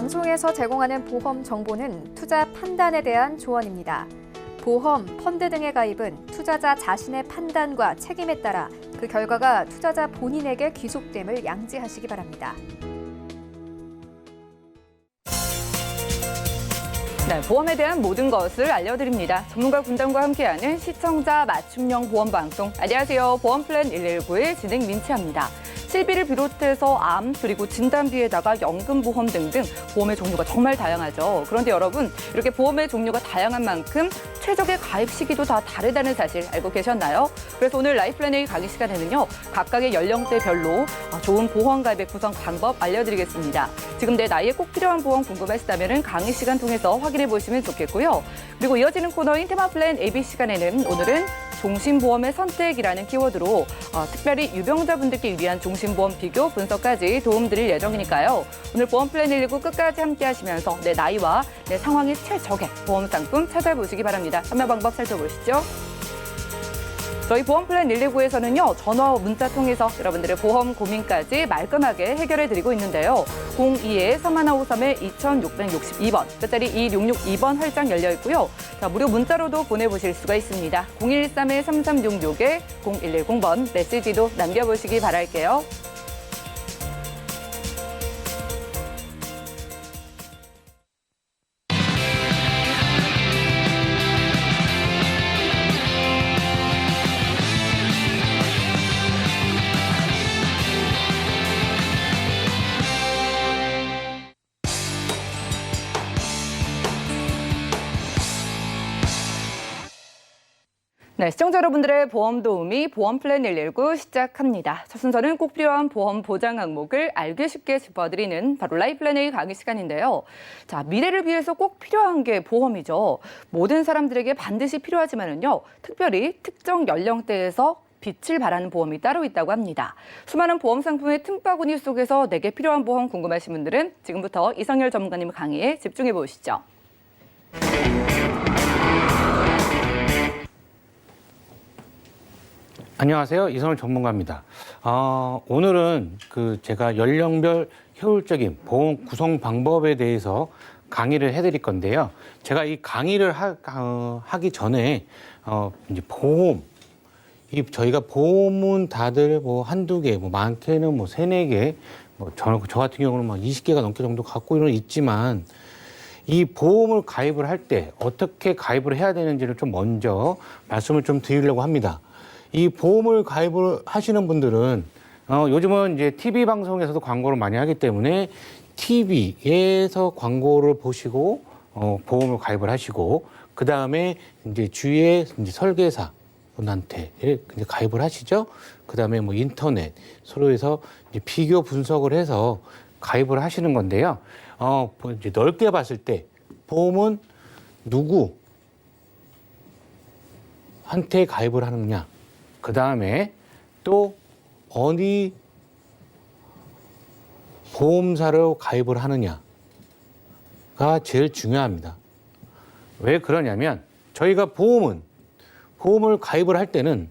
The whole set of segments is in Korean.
방송에서 제공하는 보험 정보는 투자 판단에 대한 조언입니다. 보험, 펀드 등의 가입은 투자자 자신의 판단과 책임에 따라 그 결과가 투자자 본인에게 귀속됨을 양지하시기 바랍니다. 네, 보험에 대한 모든 것을 알려드립니다. 전문가 군단과 함께하는 시청자 맞춤형 보험 방송. 안녕하세요. 보험플랜 119의 진행 민치입니다. 실비를 비롯해서 암, 그리고 진단비에다가 연금보험 등등 보험의 종류가 정말 다양하죠. 그런데 여러분, 이렇게 보험의 종류가 다양한 만큼 최적의 가입 시기도 다 다르다는 사실 알고 계셨나요? 그래서 오늘 라이플랜 A 강의 시간에는요, 각각의 연령대별로 좋은 보험 가입의 구성 방법 알려드리겠습니다. 지금 내 나이에 꼭 필요한 보험 궁금하시다면 강의 시간 통해서 확인해 보시면 좋겠고요. 그리고 이어지는 코너인 테마플랜 AB 시간에는 오늘은 종신보험의 선택이라는 키워드로 특별히 유병자분들께 유리한 종신보험 비교 분석까지 도움드릴 예정이니까요. 오늘 보험플랜 119 끝까지 함께 하시면서 내 나이와 내 상황에 최적의 보험 상품 찾아보시기 바랍니다. 참여 방법 살펴보시죠. 저희 보험플랜 119에서는요, 전화, 문자 통해서 여러분들의 보험 고민까지 말끔하게 해결해드리고 있는데요. 02-3153-2662번, 끝자리 2662번 활짝 열려 있고요. 자, 무료 문자로도 보내보실 수가 있습니다. 0113-3366-0110번 메시지도 남겨보시기 바랄게요. 네, 시청자 여러분들의 보험 도우미 보험플랜 119 시작합니다. 첫 순서는 꼭 필요한 보험 보장 항목을 알기 쉽게 짚어드리는 바로 라이플랜 A 강의 시간인데요. 자, 미래를 위해서 꼭 필요한 게 보험이죠. 모든 사람들에게 반드시 필요하지만은요, 특별히 특정 연령대에서 빛을 발하는 보험이 따로 있다고 합니다. 수많은 보험 상품의 틈바구니 속에서 내게 필요한 보험 궁금하신 분들은 지금부터 이성열 전문가님 강의에 집중해 보시죠. 안녕하세요. 이성열 전문가입니다. 오늘은 제가 연령별 효율적인 보험 구성 방법에 대해서 강의를 해드릴 건데요. 제가 이 강의를 하기 전에 이제 저희가 보험은 다들 뭐 한두 개, 뭐 많게는 뭐 세네 개, 저 같은 경우는 뭐 20개가 넘게 정도 갖고 있지만 이 보험을 가입을 할 때 어떻게 가입을 해야 되는지를 좀 먼저 말씀을 좀 드리려고 합니다. 이 보험을 가입을 하시는 분들은 요즘은 이제 TV 방송에서도 광고를 많이 하기 때문에 TV에서 광고를 보시고 보험을 가입을 하시고 그 다음에 이제 주위에 이제 설계사 분한테 이제 가입을 하시죠. 그 다음에 뭐 인터넷 서로에서 이제 비교 분석을 해서 가입을 하시는 건데요. 이제 넓게 봤을 때 보험은 누구한테 가입을 하느냐. 그 다음에 또 어디 보험사로 가입을 하느냐가 제일 중요합니다. 왜 그러냐면 저희가 보험을 가입을 할 때는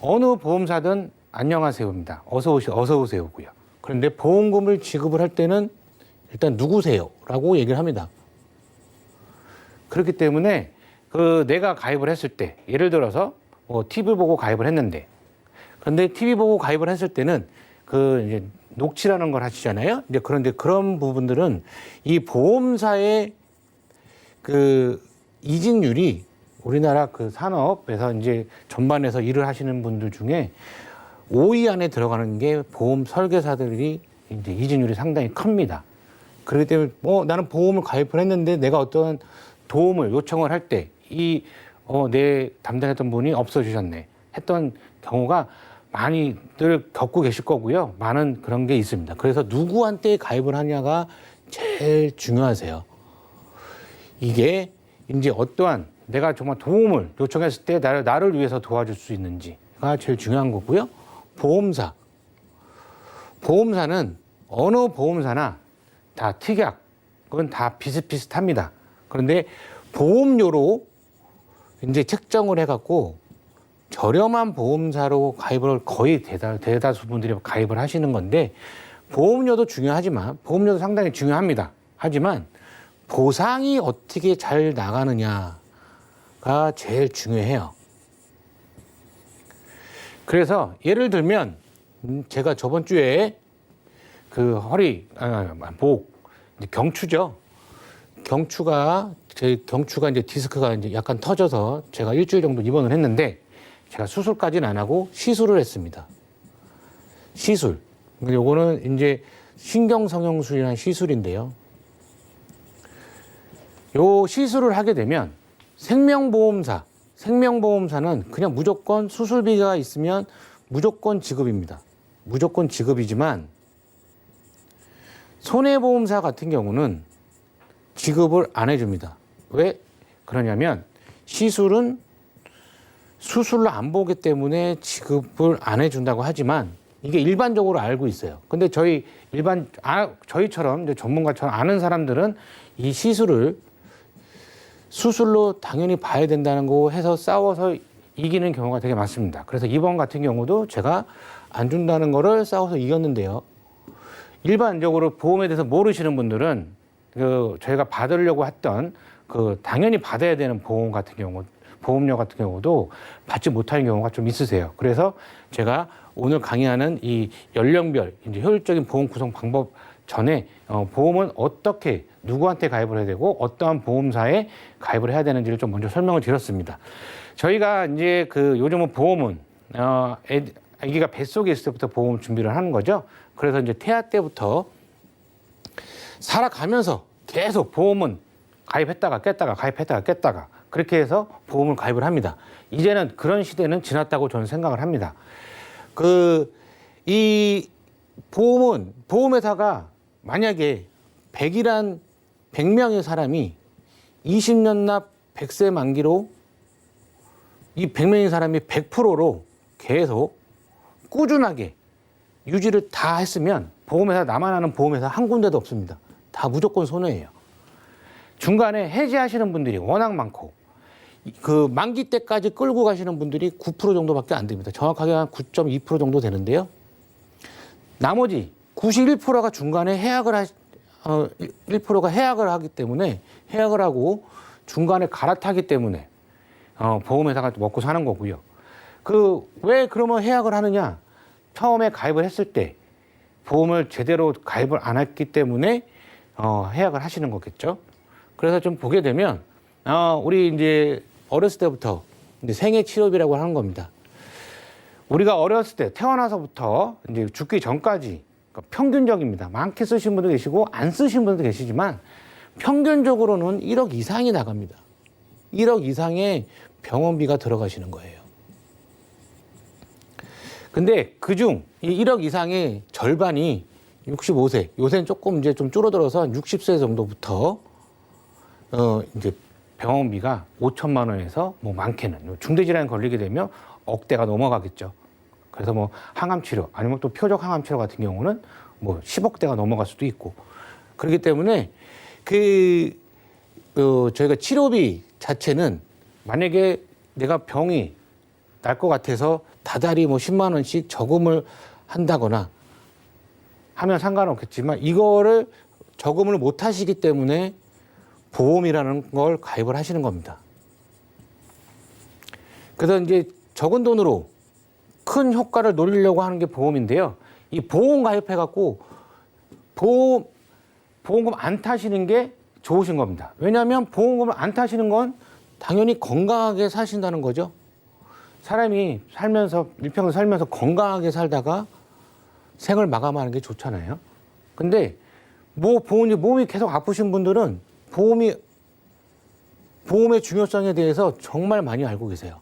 어느 보험사든 안녕하세요입니다. 어서 오세요고요. 그런데 보험금을 지급을 할 때는 일단 누구세요? 라고 얘기를 합니다. 그렇기 때문에 내가 가입을 했을 때 예를 들어서 TV 보고 가입을 했는데, 그런데 TV 보고 가입을 했을 때는 이제 녹취라는 걸 하시잖아요. 이제 그런데 그런 부분들은 이 보험사의 이직률이 우리나라 산업에서 이제 전반에서 일을 하시는 분들 중에 5위 안에 들어가는 게 보험 설계사들이 이제 이직률이 상당히 큽니다. 그렇기 때문에 나는 보험을 가입을 했는데 내가 어떤 도움을 요청을 할 때 내 담당했던 분이 없어지셨네 했던 경우가 많이들 겪고 계실 거고요. 많은 그런 게 있습니다. 그래서 누구한테 가입을 하냐가 제일 중요하세요. 이게 이제 어떠한 내가 정말 도움을 요청했을 때 나를 위해서 도와줄 수 있는지가 제일 중요한 거고요. 보험사는 어느 보험사나 다 특약은 다 비슷비슷합니다. 그런데 보험료로 이제 책정을 해갖고 저렴한 보험사로 가입을 거의 대다수 분들이 가입을 하시는 건데 보험료도 중요하지만 보험료도 상당히 중요합니다. 하지만 보상이 어떻게 잘 나가느냐가 제일 중요해요. 그래서 예를 들면 제가 저번 주에 그 목 경추죠. 경추가 이제 디스크가 이제 약간 터져서 제가 일주일 정도 입원을 했는데 제가 수술까지는 안 하고 시술을 했습니다. 시술. 요거는 이제 신경성형술이라는 시술인데요. 요 시술을 하게 되면 생명보험사는 그냥 무조건 수술비가 있으면 무조건 지급입니다. 무조건 지급이지만 손해보험사 같은 경우는 지급을 안 해줍니다. 왜 그러냐면 시술은 수술로 안 보기 때문에 지급을 안 해준다고 하지만 이게 일반적으로 알고 있어요. 근데 저희처럼 이제 전문가처럼 아는 사람들은 이 시술을 수술로 당연히 봐야 된다는 거 해서 싸워서 이기는 경우가 되게 많습니다. 그래서 이번 같은 경우도 제가 안 준다는 거를 싸워서 이겼는데요. 일반적으로 보험에 대해서 모르시는 분들은 저희가 받으려고 했던 당연히 받아야 되는 보험료 같은 경우도 받지 못하는 경우가 좀 있으세요. 그래서 제가 오늘 강의하는 이 연령별 이제 효율적인 보험 구성 방법 전에 보험은 어떻게 누구한테 가입을 해야 되고 어떠한 보험사에 가입을 해야 되는지를 좀 먼저 설명을 드렸습니다. 저희가 이제 요즘은 보험은 아기가 뱃속에 있을 때부터 보험 준비를 하는 거죠. 그래서 이제 태아 때부터 살아가면서 계속 보험은 가입했다가 깼다가 그렇게 해서 보험을 가입을 합니다. 이제는 그런 시대는 지났다고 저는 생각을 합니다. 이 보험회사가 만약에 100명의 사람이 20년 납 100세 만기로 이 100명의 사람이 100%로 계속 꾸준하게 유지를 다 했으면 보험회사, 나만 아는 보험회사 한 군데도 없습니다. 다 무조건 손해예요. 중간에 해지하시는 분들이 워낙 많고 만기 때까지 끌고 가시는 분들이 9% 정도밖에 안 됩니다. 정확하게 한 9.2% 정도 되는데요. 나머지 91%가 중간에 1%가 해약을 하기 때문에 해약을 하고 중간에 갈아타기 때문에 보험회사가 먹고 사는 거고요. 왜 그러면 해약을 하느냐? 처음에 가입을 했을 때 보험을 제대로 가입을 안 했기 때문에 해약을 하시는 거겠죠. 그래서 좀 보게 되면 우리 이제 어렸을 때부터 이제 생애 치료비라고 하는 겁니다. 우리가 어렸을 때 태어나서부터 이제 죽기 전까지 평균적입니다. 많게 쓰신 분도 계시고 안 쓰신 분도 계시지만 평균적으로는 1억 이상이 나갑니다. 1억 이상의 병원비가 들어가시는 거예요. 근데 그중 이 1억 이상의 절반이 65세, 요새는 조금 이제 좀 줄어들어서 60세 정도부터 이제 병원비가 5천만 원에서 뭐 많게는 중대질환 걸리게 되면 억대가 넘어가겠죠. 그래서 뭐 항암 치료 아니면 또 표적 항암 치료 같은 경우는 뭐 10억대가 넘어갈 수도 있고 그렇기 때문에 저희가 치료비 자체는 만약에 내가 병이 날 것 같아서 다달이 뭐 10만 원씩 저금을 한다거나 하면 상관없겠지만 이거를 저금을 못 하시기 때문에 보험이라는 걸 가입을 하시는 겁니다. 그래서 이제 적은 돈으로 큰 효과를 노리려고 하는 게 보험인데요. 이 보험 가입해갖고 보험금 안 타시는 게 좋으신 겁니다. 왜냐하면 보험금을 안 타시는 건 당연히 건강하게 사신다는 거죠. 사람이 일평생 살면서 건강하게 살다가 생을 마감하는 게 좋잖아요. 근데 몸이 계속 아프신 분들은 보험의 중요성에 대해서 정말 많이 알고 계세요.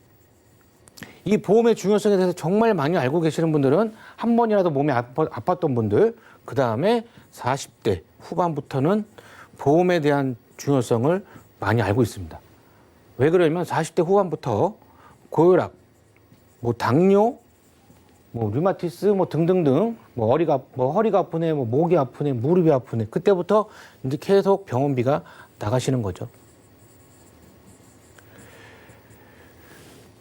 이 보험의 중요성에 대해서 정말 많이 알고 계시는 분들은 한 번이라도 몸이 아팠던 분들, 그 다음에 40대 후반부터는 보험에 대한 중요성을 많이 알고 있습니다. 왜 그러냐면 40대 후반부터 고혈압, 뭐 당뇨, 뭐 류마티스, 뭐 등등등, 뭐 허리가 아프네, 뭐 목이 아프네, 무릎이 아프네. 그때부터 이제 계속 병원비가 나가시는 거죠.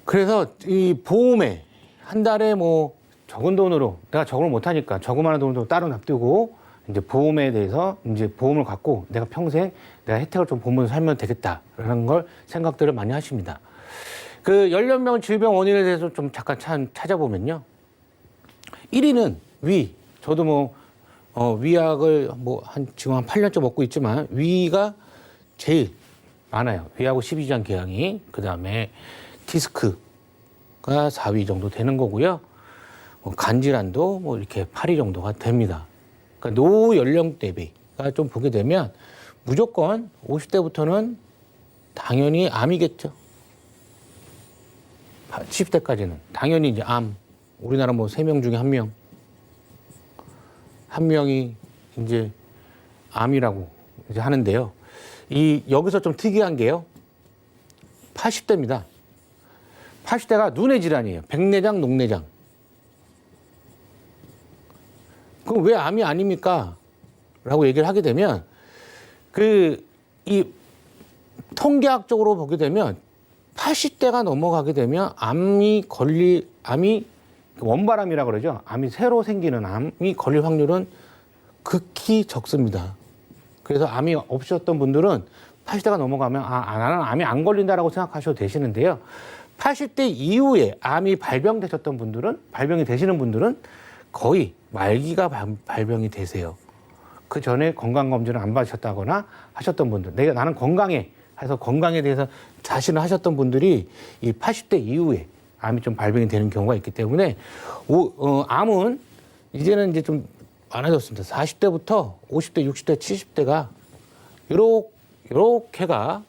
그래서 이 보험에 한 달에 뭐 적은 돈으로 내가 적응을 못하니까 저그마한 돈으로 따로 납두고 이제 보험에 대해서 이제 보험을 갖고 내가 평생 내가 혜택을 좀 보면서 살면 되겠다라는 걸 생각들을 많이 하십니다. 그 연령별 질병 원인에 대해서 좀 잠깐 찾아보면요. 1위는 위. 저도 위약을 지금 한 8년째 먹고 있지만 위가 제일 많아요. 위하고 십이지장 궤양이. 그 다음에 디스크가 4위 정도 되는 거고요. 간질환도 이렇게 8위 정도가 됩니다. 그러니까 노 연령 대비가 좀 보게 되면 무조건 50대부터는 당연히 암이겠죠. 70대까지는. 당연히 이제 암. 우리나라 3명 중에 1명. 한 명이 이제 암이라고 이제 하는데요. 여기서 좀 특이한 게요. 80대입니다. 80대가 눈의 질환이에요. 백내장, 녹내장. 그럼 왜 암이 아닙니까? 라고 얘기를 하게 되면, 이 통계학적으로 보게 되면 80대가 넘어가게 되면 암이 원발암이라고 그러죠. 암이 새로 생기는 암이 걸릴 확률은 극히 적습니다. 그래서 암이 없으셨던 분들은 80대가 넘어가면 나는 암이 안 걸린다라고 생각하셔도 되시는데요. 80대 이후에 암이 발병이 되시는 분들은 거의 말기가 발병이 되세요. 그 전에 건강검진을 안 받으셨다거나 하셨던 분들, 나는 건강해 해서 건강에 대해서 자신을 하셨던 분들이 이 80대 이후에 암이 좀 발병이 되는 경우가 있기 때문에 암은 이제는 이제 좀 많아졌습니다. 40대부터 50대, 60대, 70대가 요렇게가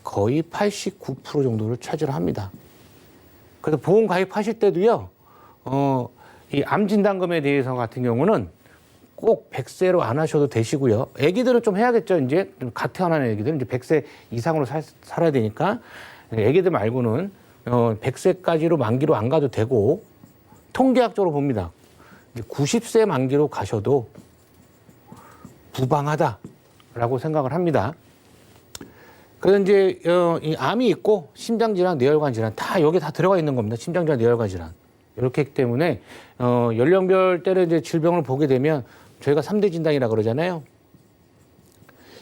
거의 89% 정도를 차지를 합니다. 그래서 보험 가입하실 때도요, 이 암 진단금에 대해서 같은 경우는 꼭 100세로 안 하셔도 되시고요. 애기들은 좀 해야겠죠. 이제 갓 태어나는 애기들은 이제 100세 이상으로 살아야 되니까 애기들 말고는 100세까지로 만기로 안 가도 되고, 통계학적으로 봅니다. 90세 만기로 가셔도 부방하다라고 생각을 합니다. 그래서 이제 이 암이 있고 심장질환, 뇌혈관 질환 다 여기 다 들어가 있는 겁니다. 심장질환, 뇌혈관 질환. 이렇게 했기 때문에 연령별 때는 이제 질병을 보게 되면 저희가 3대 진단이라고 그러잖아요.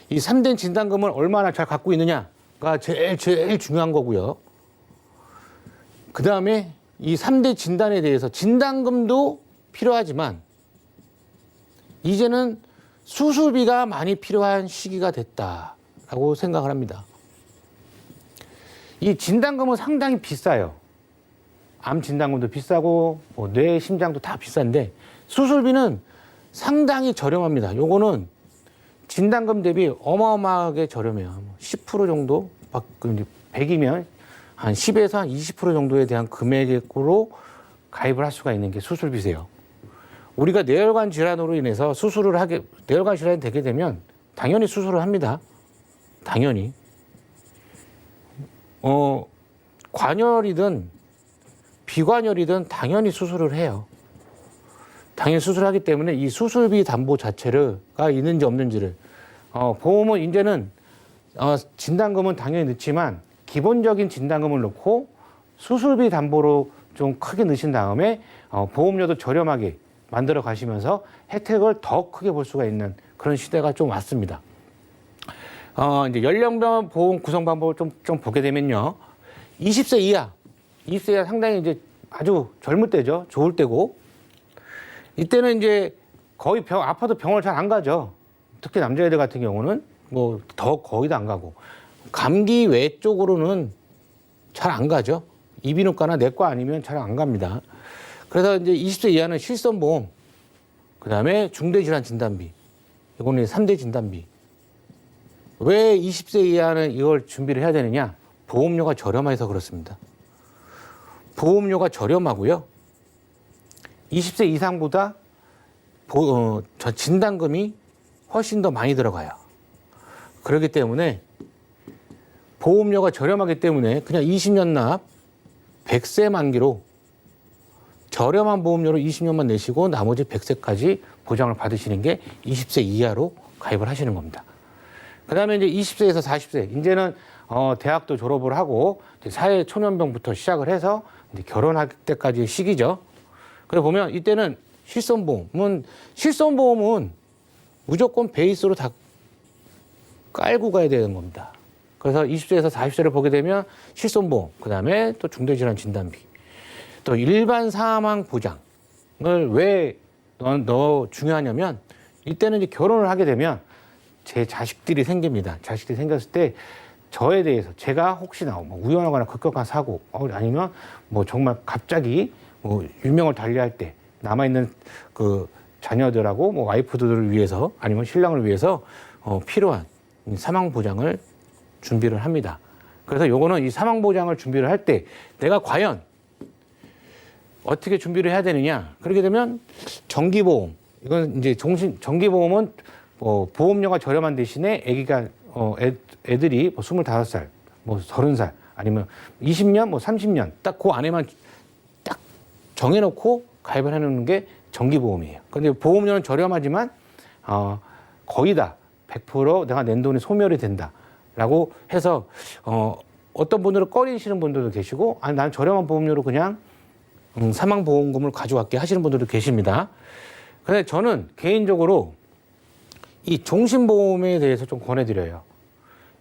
이 3대 진단금을 얼마나 잘 갖고 있느냐가 제일 중요한 거고요. 그 다음에 이 3대 진단에 대해서 진단금도 필요하지만 이제는 수술비가 많이 필요한 시기가 됐다라고 생각을 합니다. 이 진단금은 상당히 비싸요. 암 진단금도 비싸고 뇌, 심장도 다 비싼데 수술비는 상당히 저렴합니다. 요거는 진단금 대비 어마어마하게 저렴해요. 10% 정도, 100이면 한 10에서 한 20% 정도에 대한 금액으로 가입을 할 수가 있는 게 수술비세요. 우리가 뇌혈관 질환으로 인해서 뇌혈관 질환이 되게 되면 당연히 수술을 합니다. 당연히. 관열이든 비관열이든 당연히 수술을 해요. 당연히 수술하기 때문에 이 수술비 담보 자체가 있는지 없는지를 보험은 이제는 진단금은 당연히 넣지만 기본적인 진단금을 넣고 수술비 담보로 좀 크게 넣으신 다음에 보험료도 저렴하게 만들어 가시면서 혜택을 더 크게 볼 수가 있는 그런 시대가 좀 왔습니다. 이제 연령별 보험 구성 방법을 좀 보게 되면요. 20세 이하 상당히 이제 아주 젊을 때죠. 좋을 때고. 이때는 이제 거의 아파도 병원을 잘 안 가죠. 특히 남자애들 같은 경우는 거의 다 안 가고. 감기 외 쪽으로는 잘 안 가죠. 이비인후과나 내과 아니면 잘 안 갑니다. 그래서 이제 20세 이하는 실손보험, 그 다음에 중대질환 진단비, 이거는 3대 진단비. 왜 20세 이하는 이걸 준비를 해야 되느냐? 보험료가 저렴해서 그렇습니다. 보험료가 저렴하고요. 20세 이상보다 진단금이 훨씬 더 많이 들어가요. 그렇기 때문에 보험료가 저렴하기 때문에 그냥 20년 납 100세 만기로 저렴한 보험료로 20년만 내시고 나머지 100세까지 보장을 받으시는 게 20세 이하로 가입을 하시는 겁니다. 그 다음에 이제 20세에서 40세, 이제는 대학도 졸업을 하고 이제 사회 초년병부터 시작을 해서 이제 결혼할 때까지의 시기죠. 그래 보면 이때는 실손보험은 무조건 베이스로 다 깔고 가야 되는 겁니다. 그래서 20세에서 40세를 보게 되면 실손보험, 그 다음에 또 중대질환 진단비, 또 일반 사망 보장을 왜 중요하냐면 이때는 이제 결혼을 하게 되면 제 자식들이 생깁니다. 자식들이 생겼을 때 저에 대해서 제가 혹시나 뭐 우연하거나 급격한 사고 아니면 뭐 정말 갑자기 뭐 유명을 달리할 때 남아있는 그 자녀들하고 뭐 와이프들을 위해서 아니면 신랑을 위해서 필요한 사망 보장을 준비를 합니다. 그래서 요거는 이 사망 보장을 준비를 할 때 내가 과연 어떻게 준비를 해야 되느냐. 그렇게 되면 정기보험, 이건 이제 정기보험은 보험료가 저렴한 대신에 애들이 뭐 25살, 뭐 30살, 아니면 20년, 뭐 30년 딱 그 안에만 딱 정해놓고 가입을 해놓는 게 정기보험이에요. 근데 보험료는 저렴하지만 거의 다 100% 내가 낸 돈이 소멸이 된다라고 해서 어떤 분들은 꺼리시는 분들도 계시고 아니 나는 저렴한 보험료로 그냥 사망보험금을 가져갈게 하시는 분들도 계십니다. 근데 저는 개인적으로 이 종신보험에 대해서 좀 권해드려요.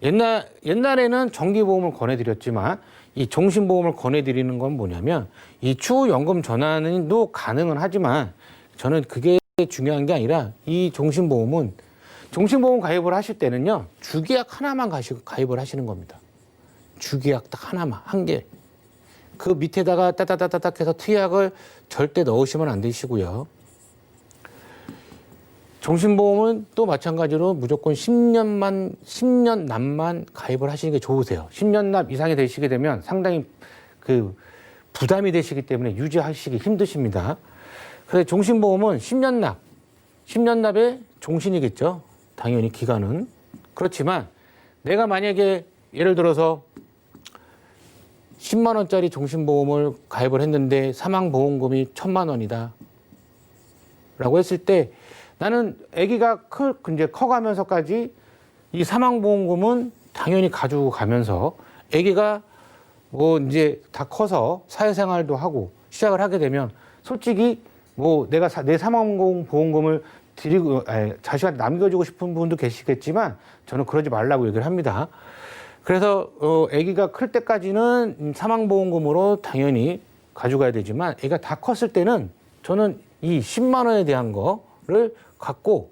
옛날에는 정기보험을 권해드렸지만 이 종신보험을 권해드리는 건 뭐냐면 이 추후연금 전환도 가능은 하지만 저는 그게 중요한 게 아니라 이 종신보험 가입을 하실 때는요 주계약 하나만 가입을 하시는 겁니다. 주계약 딱 하나만, 한 개. 그 밑에다가 따다다닥 해서 특약을 절대 넣으시면 안 되시고요. 종신보험은 또 마찬가지로 무조건 10년 납만 가입을 하시는 게 좋으세요. 10년 납 이상이 되시게 되면 상당히 그 부담이 되시기 때문에 유지하시기 힘드십니다. 그래서 종신보험은 10년 납의 종신이겠죠. 당연히 기간은. 그렇지만 내가 만약에 예를 들어서 10만 원짜리 종신보험을 가입을 했는데 사망보험금이 1,000만 원이다. 라고 했을 때 나는 아기가 이제 커가면서까지 이 사망보험금은 당연히 가지고 가면서 아기가 뭐 이제 다 커서 사회생활도 하고 시작을 하게 되면 솔직히 뭐 내가 내 사망보험금을 자식한테 남겨주고 싶은 분도 계시겠지만 저는 그러지 말라고 얘기를 합니다. 그래서 아기가 클 때까지는 사망보험금으로 당연히 가져가야 되지만 애가 다 컸을 때는 저는 이 10만 원에 대한 거를 갖고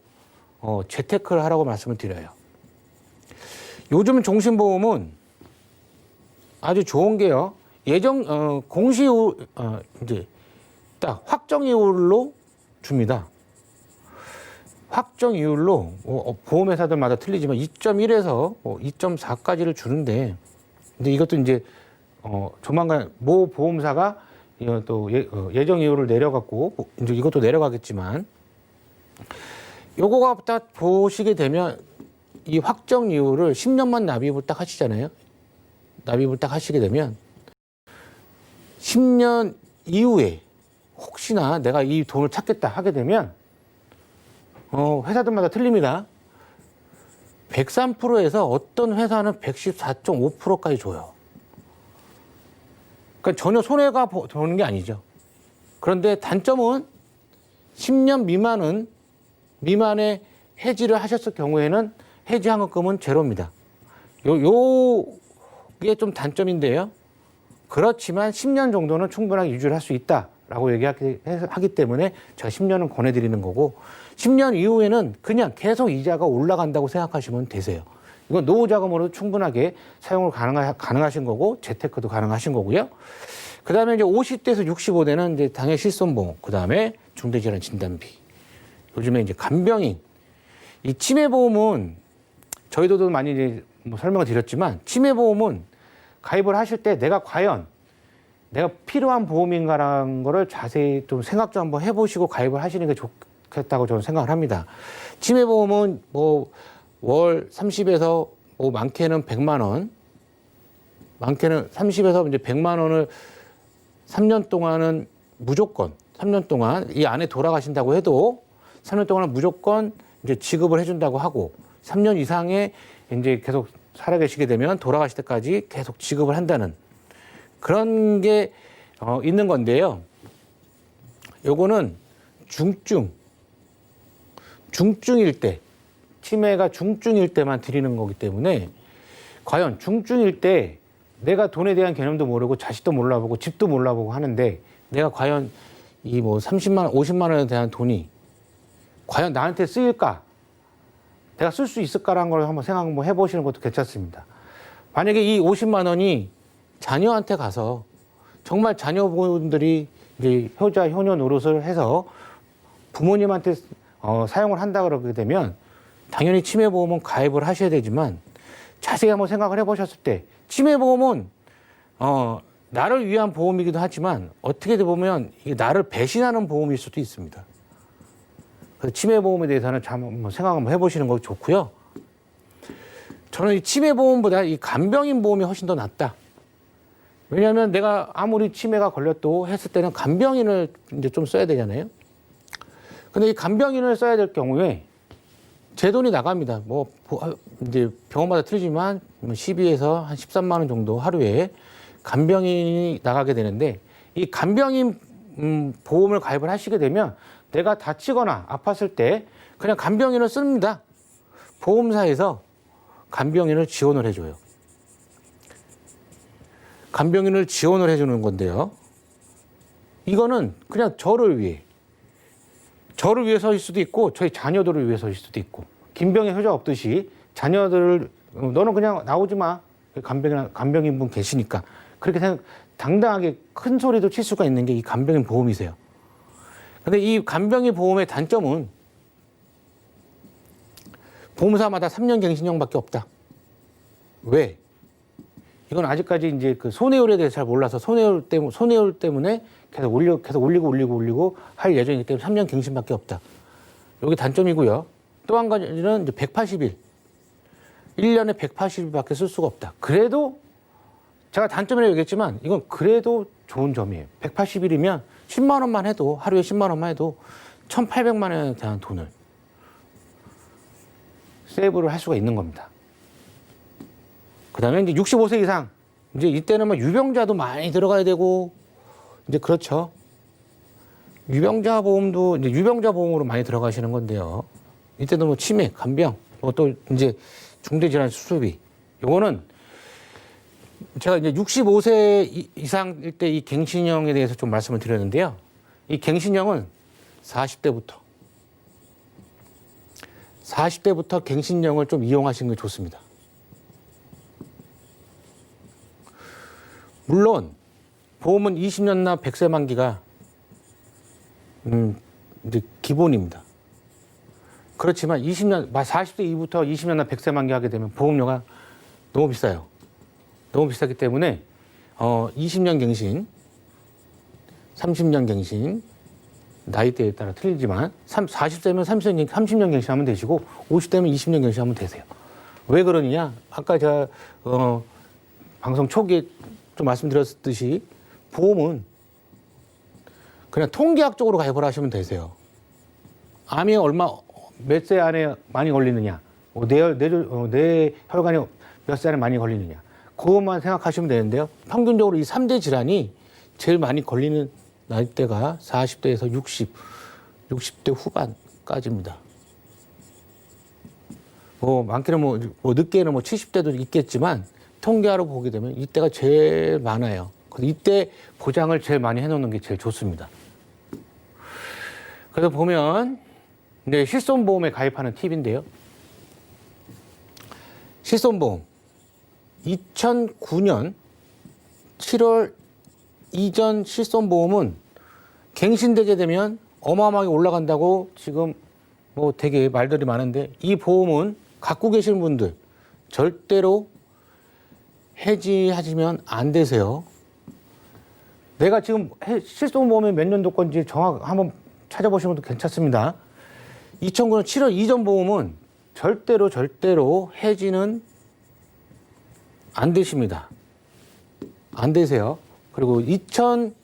재테크를 하라고 말씀을 드려요. 요즘 종신보험은 아주 좋은 게요. 공시이율 이제 딱 확정이율로 줍니다. 확정이율로 보험회사들마다 틀리지만 2.1에서 2.4까지를 주는데, 근데 이것도 이제 조만간 모 보험사가 또 예정이율을 내려갖고 이제 이것도 내려가겠지만, 요거가 딱 보시게 되면 이 확정이율을 10년만 납입을 딱 하시잖아요. 납입을 딱 하시게 되면 10년 이후에 혹시나 내가 이 돈을 찾겠다 하게 되면 회사들마다 틀립니다. 103%에서 어떤 회사는 114.5%까지 줘요. 그러니까 전혀 손해가 되는 게 아니죠. 그런데 단점은 10년 미만의 해지를 하셨을 경우에는 해지 환급금은 제로입니다. 요게 좀 단점인데요. 그렇지만 10년 정도는 충분하게 유지를 할 수 있다라고 얘기하기 때문에 제가 10년은 권해드리는 거고, 10년 이후에는 그냥 계속 이자가 올라간다고 생각하시면 되세요. 이건 노후자금으로 충분하게 사용을 가능하신 거고, 재테크도 가능하신 거고요. 그 다음에 이제 50대에서 65대는 이제 당해 실손보험, 그 다음에 중대질환 진단비. 요즘에 이제 간병인. 이 치매보험은 저희도 많이 이제 뭐 설명을 드렸지만, 치매보험은 가입을 하실 때 내가 과연 내가 필요한 보험인가라는 거를 자세히 좀 생각 좀 한번 해보시고 가입을 하시는 게 좋겠다고 저는 생각을 합니다. 치매보험은 뭐 월 30에서 뭐 많게는 100만 원, 많게는 30에서 이제 100만 원을 3년 동안은 무조건 3년 동안 이 안에 돌아가신다고 해도 3년 동안은 무조건 이제 지급을 해준다고 하고, 3년 이상의 이제 계속 살아계시게 되면 돌아가실 때까지 계속 지급을 한다는 그런 게 있는 건데요. 요거는 중증일 때, 치매가 중증일 때만 드리는 거기 때문에 과연 중증일 때 내가 돈에 대한 개념도 모르고 자식도 몰라보고 집도 몰라보고 하는데 내가 과연 이 뭐 30만 원, 50만 원에 대한 돈이 과연 나한테 쓰일까? 내가 쓸 수 있을까라는 걸 한번 생각 한번 해보시는 것도 괜찮습니다. 만약에 이 50만 원이 자녀한테 가서 정말 자녀분들이 이제 효자, 효녀 노릇을 해서 부모님한테 사용을 한다 그러게 되면 당연히 치매보험은 가입을 하셔야 되지만 자세히 한번 생각을 해보셨을 때 치매보험은 나를 위한 보험이기도 하지만 어떻게 보면 이게 나를 배신하는 보험일 수도 있습니다. 그래서 치매보험에 대해서는 한번 생각 한번 해보시는 거 좋고요. 저는 이 치매보험보다 이 간병인 보험이 훨씬 더 낫다. 왜냐하면 내가 아무리 치매가 걸렸다고 했을 때는 간병인을 이제 좀 써야 되잖아요. 근데 이 간병인을 써야 될 경우에 제 돈이 나갑니다. 뭐 이제 병원마다 틀리지만 12에서 한 13만 원 정도 하루에 간병인이 나가게 되는데 이 간병인 보험을 가입을 하시게 되면 내가 다치거나 아팠을 때 그냥 간병인을 씁니다. 보험사에서 간병인을 지원을 해줘요. 간병인을 지원을 해주는 건데요. 이거는 그냥 저를 위해서일 수도 있고 저희 자녀들을 위해서일 수도 있고 김병의 효자 없듯이 자녀들을 너는 그냥 나오지 마. 간병인분 계시니까 그렇게 당당하게 큰 소리도 칠 수가 있는 게 이 간병인 보험이세요. 근데 이 간병인 보험의 단점은 보험사마다 3년 갱신형밖에 없다. 왜? 이건 아직까지 이제 그 손해율에 대해서 잘 몰라서 손해율 때문에 계속 올리고 할 예정이기 때문에 3년 갱신밖에 없다. 여기 단점이고요. 또 한 가지는 이제 180일. 1년에 180일밖에 쓸 수가 없다. 그래도 제가 단점이라고 얘기했지만 이건 그래도 좋은 점이에요. 180일이면 10만 원만 해도 하루에 10만 원만 해도 1,800만 원에 대한 돈을 세이브를 할 수가 있는 겁니다. 그다음에 이제 65세 이상 이제 이때는 뭐 유병자도 많이 들어가야 되고 이제 그렇죠. 유병자 보험도 이제 유병자 보험으로 많이 들어가시는 건데요. 이때도 뭐 치매, 간병, 또 이제 중대질환 수술비. 요거는 제가 이제 65세 이상일 때 이 갱신형에 대해서 좀 말씀을 드렸는데요. 이 갱신형은 40대부터 갱신형을 좀 이용하시는 게 좋습니다. 물론 보험은 20년 납 100세 만기가 이제 기본입니다. 그렇지만 40대 이후부터 20년 납 100세 만기 하게 되면 보험료가 너무 비싸요. 너무 비싸기 때문에 20년 갱신, 30년 갱신, 나이대에 따라 틀리지만 40세면 30년 갱신하면 되시고 50대면 20년 갱신하면 되세요. 왜 그러느냐? 아까 제가 방송 초기에 좀 말씀드렸듯이 보험은 그냥 통계학적으로 가입을 하시면 되세요. 암이 몇 세 안에 많이 걸리느냐, 내 혈관이 몇 세 안에 많이 걸리느냐, 그것만 생각하시면 되는데요. 평균적으로 이 3대 질환이 제일 많이 걸리는 나이대가 40대에서 60대 후반까지입니다. 많게는 늦게는 70대도 있겠지만 통계하러 보게 되면 이때가 제일 많아요. 그래서 이때 보장을 제일 많이 해놓는 게 제일 좋습니다. 그래서 보면 이제 실손보험에 가입하는 팁인데요. 실손보험 2009년 7월 이전 실손보험은 갱신되게 되면 어마어마하게 올라간다고 지금 되게 말들이 많은데 이 보험은 갖고 계신 분들 절대로 해지하시면 안 되세요. 내가 지금 실손보험이 몇 년도 건지 한번 찾아보시면 괜찮습니다. 2009년 7월 이전 보험은 절대로 해지는 안 되십니다. 안 되세요. 그리고 2016년도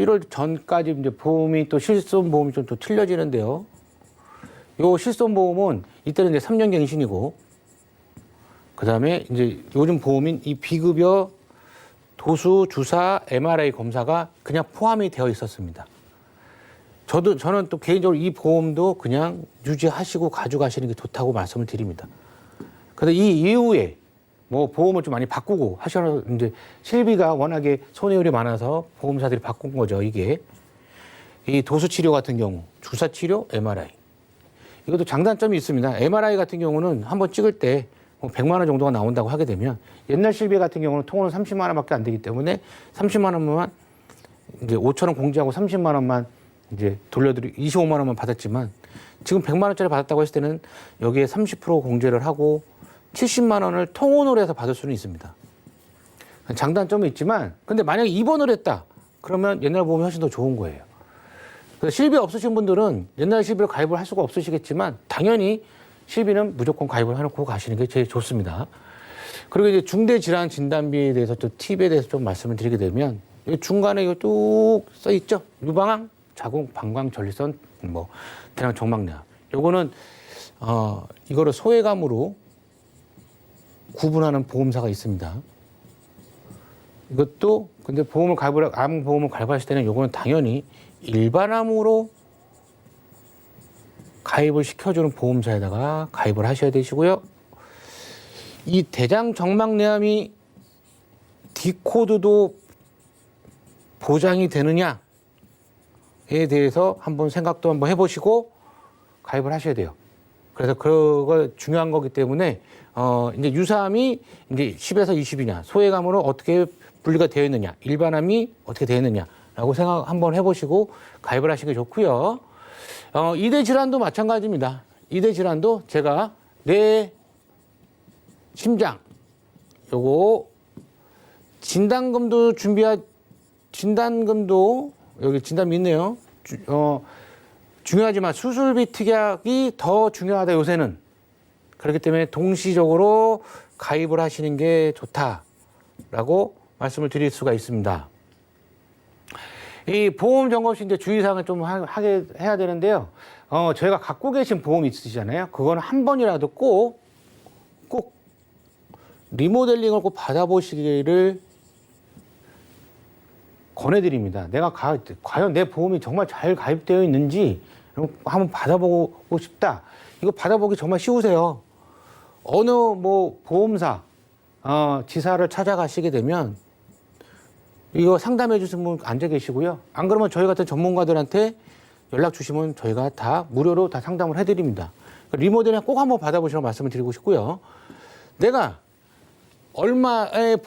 1월 전까지 이제 보험이 또 실손보험이 좀 또 틀려지는데요. 요 실손보험은 이때는 이제 3년 갱신이고, 그 다음에 이제 요즘 보험인 이 비급여 도수, 주사, MRI 검사가 그냥 포함이 되어 있었습니다. 저는 또 개인적으로 이 보험도 그냥 유지하시고 가져가시는 게 좋다고 말씀을 드립니다. 그런데 이 이후에 뭐 보험을 좀 많이 바꾸고 하셨는데 실비가 워낙에 손해율이 많아서 보험사들이 바꾼 거죠. 이게 이 도수 치료 같은 경우 주사 치료, MRI 이것도 장단점이 있습니다. MRI 같은 경우는 한번 찍을 때 100만 원 정도가 나온다고 하게 되면 옛날 실비 같은 경우는 통으로 30만 원밖에 안 되기 때문에 30만 원만 이제 5천 원 공제하고 30만 원만 이제 돌려드리 25만 원만 받았지만 지금 100만 원짜리 받았다고 했을 때는 여기에 30% 공제를 하고 70만 원을 통원으로 해서 받을 수는 있습니다. 장단점이 있지만 근데 만약에 입원을 했다 그러면 옛날 보험이 훨씬 더 좋은 거예요. 그래서 실비 없으신 분들은 옛날 실비를 가입을 할 수가 없으시겠지만 당연히 실비는 무조건 가입을 해놓고 가시는 게 제일 좋습니다. 그리고 이제 중대질환 진단비에 대해서 또 팁에 대해서 좀 말씀을 드리게 되면 중간에 이거 뚝 써 있죠. 유방암, 자궁, 방광, 전립선, 뭐 대장 정막내암. 요거는 이거를 소외감으로 구분하는 보험사가 있습니다. 이것도 근데 암 보험을 가입하실 때는 요거는 당연히 일반암으로 가입을 시켜주는 보험사에다가 가입을 하셔야 되시고요. 이 대장 정막내암이 D코드도 보장이 되느냐에 대해서 생각도 한번 해보시고 가입을 하셔야 돼요. 그래서 그거 중요한 거기 때문에 이제 유사암이 이제 10에서 20이냐, 소외감으로 어떻게 분리가 되어 있느냐, 일반암이 어떻게 되어 있느냐라고 생각 한번 해보시고 가입을 하시는 게 좋고요. 이대 질환도 마찬가지입니다. 이대 질환도 제가 뇌, 심장, 요거 진단금도 진단금도 여기 진단비 있네요. 중요하지만 수술비 특약이 더 중요하다 요새는. 그렇기 때문에 동시적으로 가입을 하시는 게 좋다라고 말씀을 드릴 수가 있습니다. 이 보험 점검 시 이제 주의사항을 좀 하게 해야 되는데요. 저희가 갖고 계신 보험이 있으시잖아요. 그거는 한 번이라도 꼭 리모델링을 꼭 받아보시기를 권해드립니다. 내가 과연 내 보험이 정말 잘 가입되어 있는지 한번 받아보고 싶다. 이거 받아보기 정말 쉬우세요. 어느 뭐 보험사 지사를 찾아가시게 되면 이거 상담해 주신 분 앉아 계시고요. 안 그러면 저희 같은 전문가들한테 연락 주시면 저희가 다 무료로 다 상담을 해드립니다. 리모델링 꼭 한번 받아보시라고 말씀을 드리고 싶고요. 내가 얼마의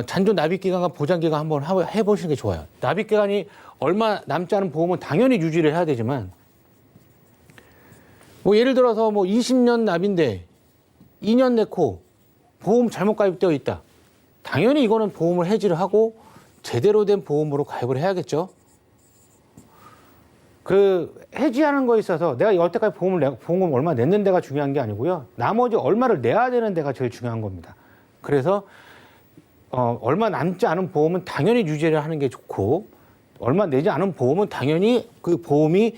잔존 납입 기간과 보장 기간 한번 해보시는 게 좋아요. 납입 기간이 얼마 남지 않은 보험은 당연히 유지를 해야 되지만 뭐 예를 들어서 뭐 20년 납인데 2년 내고 보험 잘못 가입되어 있다. 당연히 이거는 보험을 해지를 하고 제대로 된 보험으로 가입을 해야겠죠. 그 해지하는 거에 있어서 내가 여태까지 보험금 얼마 냈는 데가 중요한 게 아니고요. 나머지 얼마를 내야 되는 데가 제일 중요한 겁니다. 그래서 얼마 남지 않은 보험은 당연히 유지를 하는 게 좋고 얼마 내지 않은 보험은 당연히 그 보험이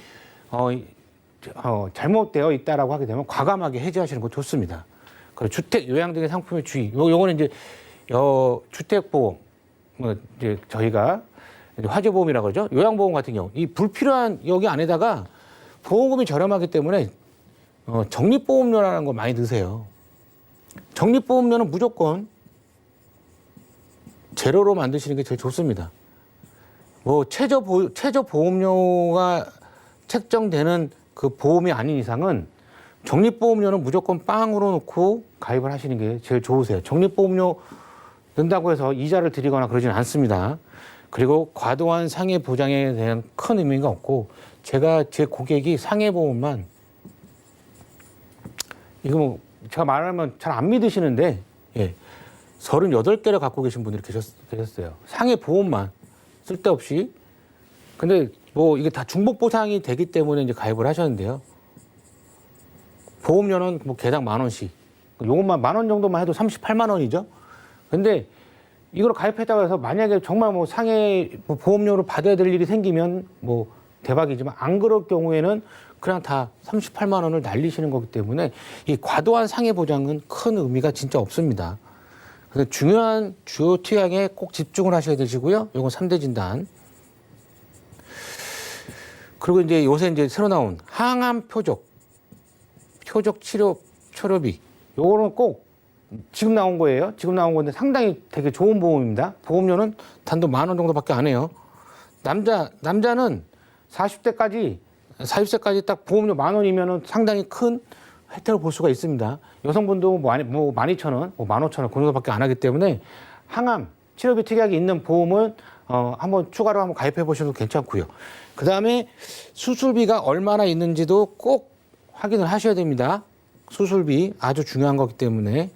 잘못되어 있다라고 하게 되면 과감하게 해지하시는 거 좋습니다. 그리고 주택, 요양 등의 상품의 주의. 요거는 이제 주택보험, 이제 저희가 화재보험이라고 그러죠. 요양보험 같은 경우 이 불필요한 여기 안에다가 보험금이 저렴하기 때문에 적립보험료라는 거 많이 넣으세요. 적립보험료는 무조건 제로로 만드시는 게 제일 좋습니다. 뭐 최저 보험료가 책정되는 그 보험이 아닌 이상은 적립보험료는 무조건 빵으로 놓고 가입을 하시는 게 제일 좋으세요. 적립보험료 넣는다고 해서 이자를 드리거나 그러지는 않습니다. 그리고 과도한 상해 보장에 대한 큰 의미가 없고 제가 제 고객이 상해보험만 이거 뭐 제가 말하면 잘 안 믿으시는데 38개를 갖고 계신 분들이 계셨어요. 상해보험만 쓸데없이. 근데 뭐 이게 다 중복 보상이 되기 때문에 이제 가입을 하셨는데요. 보험료는 뭐 개당 10,000원씩. 요것만 10,000원 정도만 해도 38만 원이죠. 근데 이걸 가입했다고 해서 만약에 정말 뭐 상해 보험료를 받아야 될 일이 생기면 뭐 대박이지만 안 그럴 경우에는 그냥 다 38만 원을 날리시는 거기 때문에 이 과도한 상해 보장은 큰 의미가 진짜 없습니다. 그래서 중요한 주요 T항에 꼭 집중을 하셔야 되시고요. 요건 3대 진단. 그리고 이제 요새 이제 새로 나온 항암 표적 치료비. 요거는 꼭 지금 나온 거예요. 지금 나온 건데 상당히 되게 좋은 보험입니다. 보험료는 단돈 10,000원 정도밖에 안 해요. 남자는 40세까지 딱 보험료 10,000원이면은 상당히 큰 혜택을 볼 수가 있습니다. 여성분도 뭐 12,000원, 뭐 15,000원 그 정도밖에 안 하기 때문에 항암 치료비 특약이 있는 보험은 한번 추가로 한번 가입해 보셔도 괜찮고요. 그 다음에 수술비가 얼마나 있는지도 꼭 확인을 하셔야 됩니다. 수술비 아주 중요한 거기 때문에.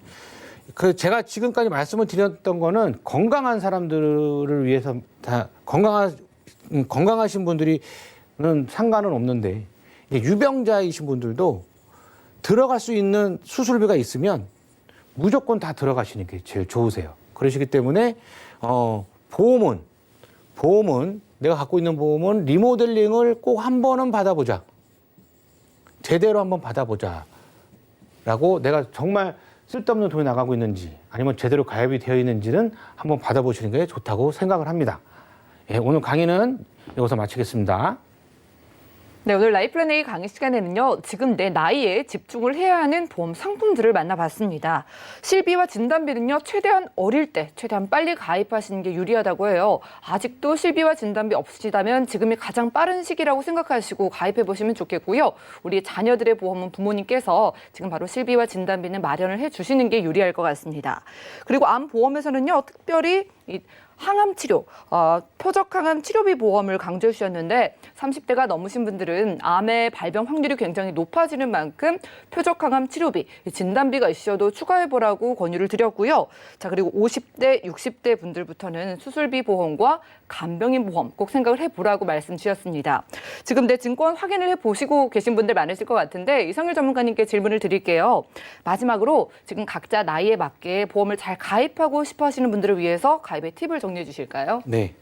제가 지금까지 말씀을 드렸던 거는 건강한 사람들을 위해서 다 건강하신 분들이는 상관은 없는데 유병자이신 분들도 들어갈 수 있는 수술비가 있으면 무조건 다 들어가시는 게 제일 좋으세요. 그러시기 때문에 보험은 내가 갖고 있는 보험은 리모델링을 꼭 한 번은 받아보자. 제대로 한번 받아보자. 라고 내가 정말 쓸데없는 돈이 나가고 있는지 아니면 제대로 가입이 되어 있는지는 한번 받아보시는 게 좋다고 생각을 합니다. 예, 오늘 강의는 여기서 마치겠습니다. 네, 오늘 라이플랜 A 강의 시간에는요, 지금 내 나이에 집중을 해야 하는 보험 상품들을 만나봤습니다. 실비와 진단비는요, 최대한 어릴 때, 최대한 빨리 가입하시는 게 유리하다고 해요. 아직도 실비와 진단비 없으시다면 지금이 가장 빠른 시기라고 생각하시고 가입해보시면 좋겠고요. 우리 자녀들의 보험은 부모님께서 지금 바로 실비와 진단비는 마련을 해주시는 게 유리할 것 같습니다. 그리고 암보험에서는요, 특별히 항암 치료, 표적 항암 치료비 보험을 강조해 주셨는데 30대가 넘으신 분들은 암의 발병 확률이 굉장히 높아지는 만큼 표적 항암 치료비, 진단비가 있어도 추가해 보라고 권유를 드렸고요. 자, 그리고 50대, 60대 분들부터는 수술비 보험과 간병인 보험 꼭 생각을 해보라고 말씀 주셨습니다. 지금 내 증권 확인을 해보시고 계신 분들 많으실 것 같은데 이성일 전문가님께 질문을 드릴게요. 마지막으로 지금 각자 나이에 맞게 보험을 잘 가입하고 싶어 하시는 분들을 위해서 가입의 팁을 정리해 주실까요? 네.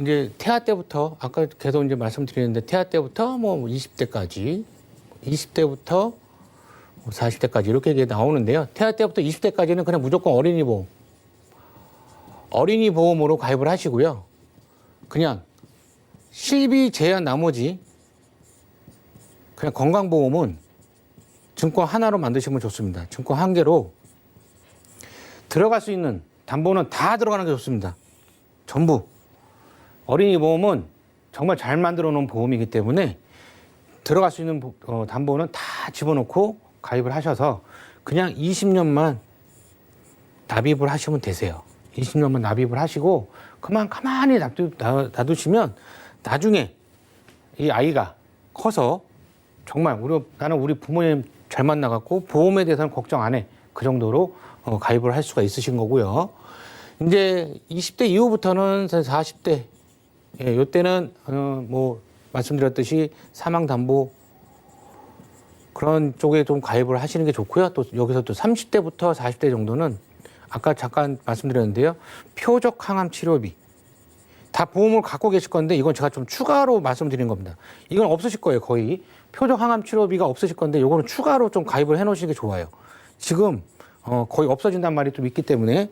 이제 태아 때부터, 아까 계속 이제 말씀드리는데, 태아 때부터 20대까지, 20대부터 40대까지 이렇게 나오는데요. 태아 때부터 20대까지는 그냥 무조건 어린이 보험으로 가입을 하시고요. 그냥 실비 제한 나머지 그냥 건강보험은 증권 하나로 만드시면 좋습니다. 증권 한 개로 들어갈 수 있는 담보는 다 들어가는 게 좋습니다. 전부. 어린이 보험은 정말 잘 만들어 놓은 보험이기 때문에 들어갈 수 있는 담보는 다 집어넣고 가입을 하셔서 그냥 20년만 납입을 하시면 되세요. 20년만 납입을 하시고 그만 가만히 놔두시면 나중에 이 아이가 커서 정말 나는 우리 부모님 잘 만나갖고 보험에 대해서는 걱정 안 해. 그 정도로 가입을 할 수가 있으신 거고요. 이제 20대 이후부터는 40대, 예, 요때는 말씀드렸듯이 사망담보 그런 쪽에 좀 가입을 하시는 게 좋고요. 또 여기서 또 30대부터 40대 정도는 아까 잠깐 말씀드렸는데요. 표적 항암 치료비. 다 보험을 갖고 계실 건데 이건 제가 좀 추가로 말씀드린 겁니다. 이건 없으실 거예요, 거의. 표적 항암 치료비가 없으실 건데 이거는 추가로 좀 가입을 해 놓으시는 게 좋아요. 지금 거의 없어진단 말이 좀 있기 때문에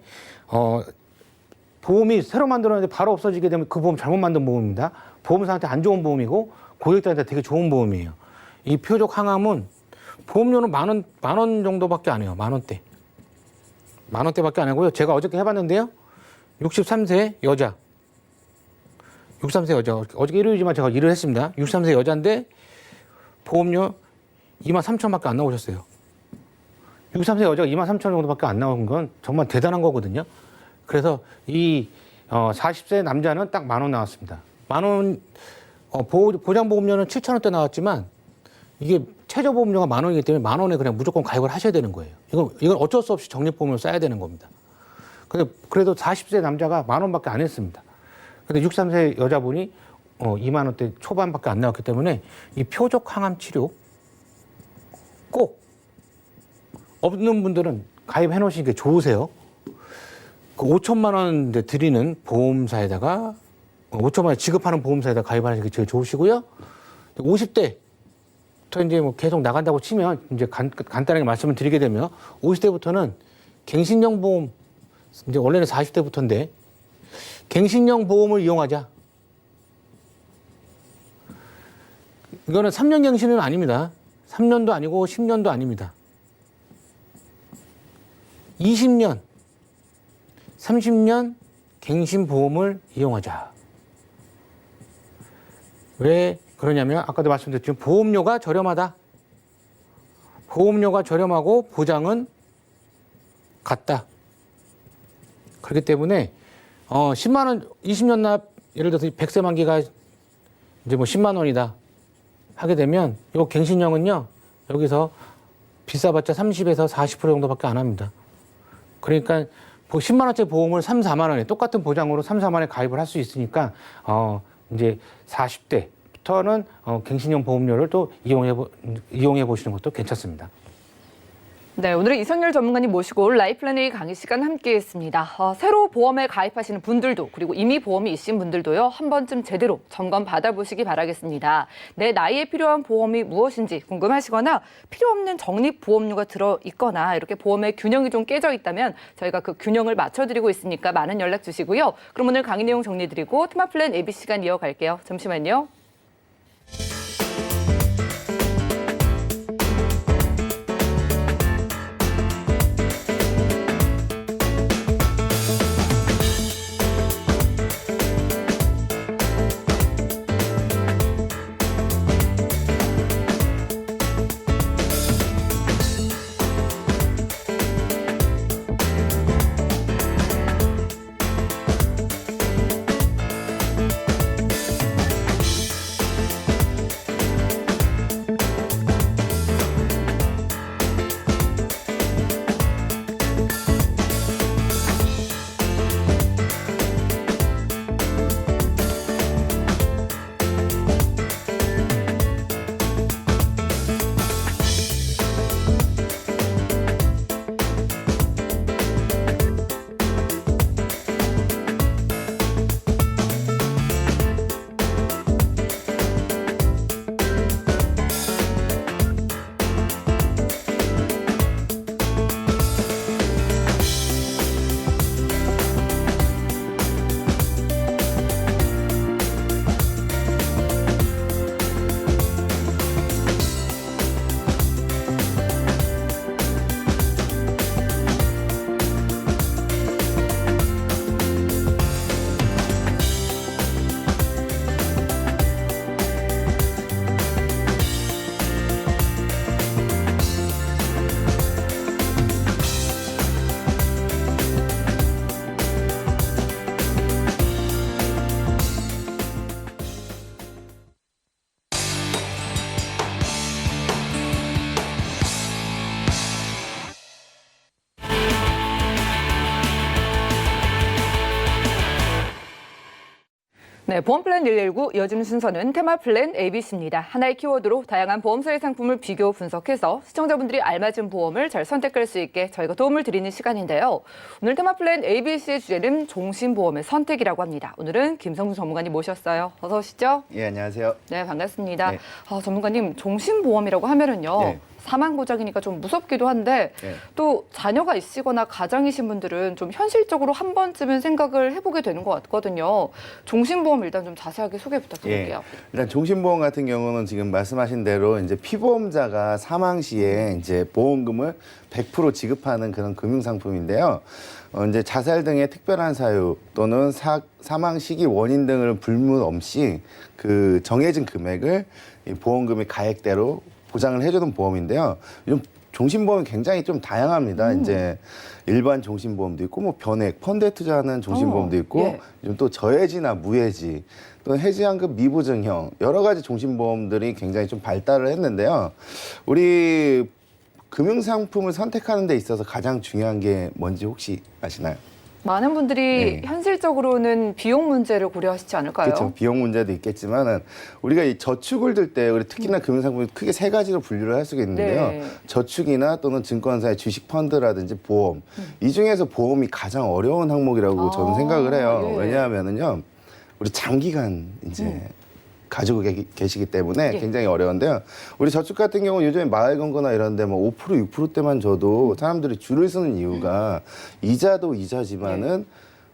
보험이 새로 만들었는데 바로 없어지게 되면 그 보험 잘못 만든 보험입니다. 보험사한테 안 좋은 보험이고 고객들한테 되게 좋은 보험이에요. 이 표적 항암은 보험료는 만 원 정도밖에 안 해요. 만 원대밖에 안 하고요. 제가 어저께 해봤는데요. 63세 여자. 어저께 일요일이지만 제가 일을 했습니다. 63세 여자인데 보험료 23,000원밖에 안 나오셨어요. 63세 여자가 23,000원 정도밖에 안 나온 건 정말 대단한 거거든요. 그래서 이 40세 남자는 딱 10,000원 나왔습니다. 10,000원 보장보험료는 7,000원대 나왔지만 이게 최저보험료가 10,000원이기 때문에 10,000원에 그냥 무조건 가입을 하셔야 되는 거예요. 이건 어쩔 수 없이 적립보험을 써야 되는 겁니다. 그래도 40세 남자가 10,000원밖에 안 했습니다. 근데 63세 여자분이 20,000원대 초반밖에 안 나왔기 때문에 이 표적 항암 치료 꼭 없는 분들은 가입해 놓으시는 게 좋으세요. 그 5천만 원 드리는 보험사에다가 5천만 원 지급하는 보험사에다 가입하시는 게 제일 좋으시고요. 50대 저 이제 계속 나간다고 치면 이제 간단하게 말씀을 드리게 되면 50대부터는 갱신형 보험, 이제 원래는 40대부터인데, 갱신형 보험을 이용하자. 이거는 3년 갱신은 아닙니다. 3년도 아니고 10년도 아닙니다. 20년, 30년 갱신 보험을 이용하자. 왜 그러냐면 아까도 말씀드렸지만 보험료가 저렴하다. 보험료가 저렴하고 보장은 같다. 그렇기 때문에 10만 원, 20년 납 예를 들어서 100세 만기가 이제 뭐 10만 원이다 하게 되면 요 갱신형은요 여기서 비싸봤자 30에서 40% 정도밖에 안 합니다. 그러니까 10만 원짜리 보험을 3, 4만 원에 똑같은 보장으로 3, 4만 원에 가입을 할 수 있으니까 이제 40대부터는 갱신형 보험료를 또 이용해 보시는 것도 괜찮습니다. 네, 오늘은 이성열 전문가님 모시고 라이플랜 A 강의 시간 함께했습니다. 새로 보험에 가입하시는 분들도 그리고 이미 보험이 있으신 분들도요 한 번쯤 제대로 점검 받아보시기 바라겠습니다. 내 나이에 필요한 보험이 무엇인지 궁금하시거나 필요 없는 적립 보험료가 들어 있거나 이렇게 보험의 균형이 좀 깨져 있다면 저희가 그 균형을 맞춰드리고 있으니까 많은 연락 주시고요. 그럼 오늘 강의 내용 정리드리고 테마플랜 AB 시간 이어갈게요. 잠시만요. 네, 보험플랜 119 이어지는 순서는 테마플랜 ABC입니다. 하나의 키워드로 다양한 보험사의 상품을 비교 분석해서 시청자분들이 알맞은 보험을 잘 선택할 수 있게 저희가 도움을 드리는 시간인데요. 오늘 테마플랜 ABC의 주제는 종신보험의 선택이라고 합니다. 오늘은 김성수 전문가님 모셨어요. 어서 오시죠. 예, 안녕하세요. 네, 반갑습니다. 네. 전문가님, 종신보험이라고 하면은요. 네. 사망보장이니까 좀 무섭기도 한데 네. 또 자녀가 있으시거나 가장이신 분들은 좀 현실적으로 한 번쯤은 생각을 해보게 되는 것 같거든요. 종신보험 일단 좀 자세하게 소개 부탁드릴게요. 예. 일단 종신보험 같은 경우는 지금 말씀하신 대로 이제 피보험자가 사망 시에 이제 보험금을 100% 지급하는 그런 금융상품인데요. 이제 자살 등의 특별한 사유 또는 사망 시기 원인 등을 불문 없이 그 정해진 금액을 이 보험금의 가액대로 보장을 해주는 보험인데요. 요즘 종신보험이 굉장히 좀 다양합니다. 이제 일반 종신보험도 있고, 뭐 변액, 펀드에 투자하는 종신보험도 있고, 예. 요즘 또 저해지나 무해지, 또 해지환급 미보증형 여러 가지 종신보험들이 굉장히 좀 발달을 했는데요. 우리 금융상품을 선택하는 데 있어서 가장 중요한 게 뭔지 혹시 아시나요? 많은 분들이 네. 현실적으로는 비용 문제를 고려하시지 않을까요? 그렇죠. 비용 문제도 있겠지만은 우리가 이 저축을 들 때 우리 특히나 금융상품이 크게 세 가지로 분류를 할 수가 있는데요. 네. 저축이나 또는 증권사의 주식 펀드라든지 보험. 이 중에서 보험이 가장 어려운 항목이라고 저는 생각을 해요. 예. 왜냐하면은요. 우리 장기간 이제 가지고 계시기 때문에 예. 굉장히 어려운데요. 우리 저축 같은 경우는 요즘에 마을금고나 이런 데 뭐 5%, 6%대만 줘도 사람들이 줄을 서는 이유가 이자도 이자지만은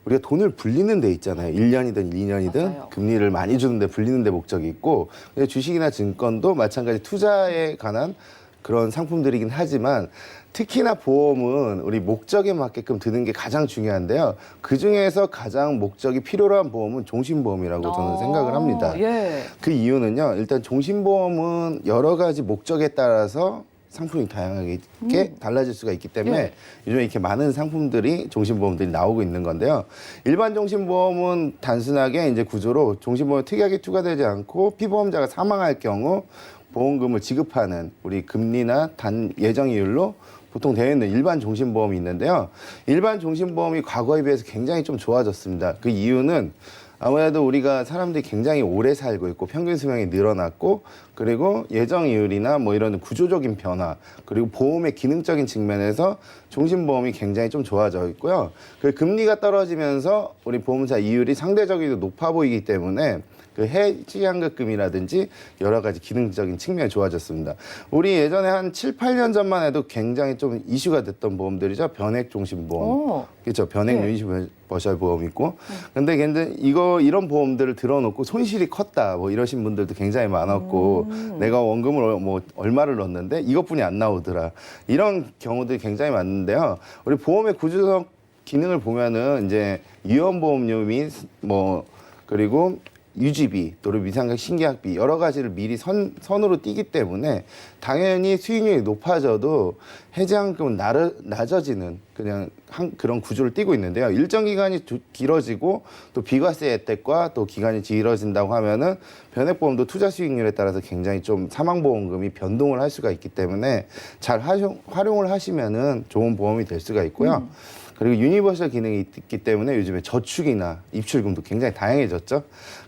우리가 돈을 불리는 데 있잖아요. 1년이든 2년이든 맞아요. 금리를 많이 주는데 불리는 데 목적이 있고 근데 주식이나 증권도 마찬가지 투자에 관한 그런 상품들이긴 하지만 특히나 보험은 우리 목적에 맞게끔 드는 게 가장 중요한데요. 그중에서 가장 목적이 필요로 한 보험은 종신보험이라고 저는 생각을 합니다. 예. 그 이유는요. 일단 종신보험은 여러 가지 목적에 따라서 상품이 다양하게 달라질 수가 있기 때문에 예. 요즘에 이렇게 많은 상품들이 종신보험들이 나오고 있는 건데요. 일반 종신보험은 단순하게 이제 구조로 종신보험이 특이하게 투과되지 않고 피보험자가 사망할 경우 보험금을 지급하는 우리 금리나 예정이율로 보통 되어 있는 일반 종신보험이 있는데요. 일반 종신보험이 과거에 비해서 굉장히 좀 좋아졌습니다. 그 이유는 아무래도 우리가 사람들이 굉장히 오래 살고 있고 평균 수명이 늘어났고 그리고 예정이율이나 뭐 이런 구조적인 변화 그리고 보험의 기능적인 측면에서 종신보험이 굉장히 좀 좋아져 있고요. 그 금리가 떨어지면서 우리 보험사 이율이 상대적으로 높아 보이기 때문에 그 해지환급금이라든지 여러 가지 기능적인 측면이 좋아졌습니다. 우리 예전에 한 7, 8년 전만 해도 굉장히 좀 이슈가 됐던 보험들이죠. 변액종신보험. 그렇죠. 변액 네. 유니버셜 보험 있고. 근데 이런 보험들을 들어놓고 손실이 컸다. 뭐 이러신 분들도 굉장히 많았고 내가 원금을 뭐 얼마를 넣었는데 이것뿐이 안 나오더라. 이런 경우들이 굉장히 많은데요. 우리 보험의 구조적 기능을 보면은 이제 유연보험료 및 뭐 그리고 유지비, 또는 미상각 신계약비 여러 가지를 미리 선으로 띄기 때문에 당연히 수익률이 높아져도 해지환급은 낮아지는 그런 구조를 띄고 있는데요. 일정 기간이 길어지고 또 비과세 혜택과 또 기간이 길어진다고 하면은 변액보험도 투자 수익률에 따라서 굉장히 좀 사망보험금이 변동을 할 수가 있기 때문에 잘 활용을 하시면은 좋은 보험이 될 수가 있고요. 그리고 유니버설 기능이 있기 때문에 요즘에 저축이나 입출금도 굉장히 다양해졌죠.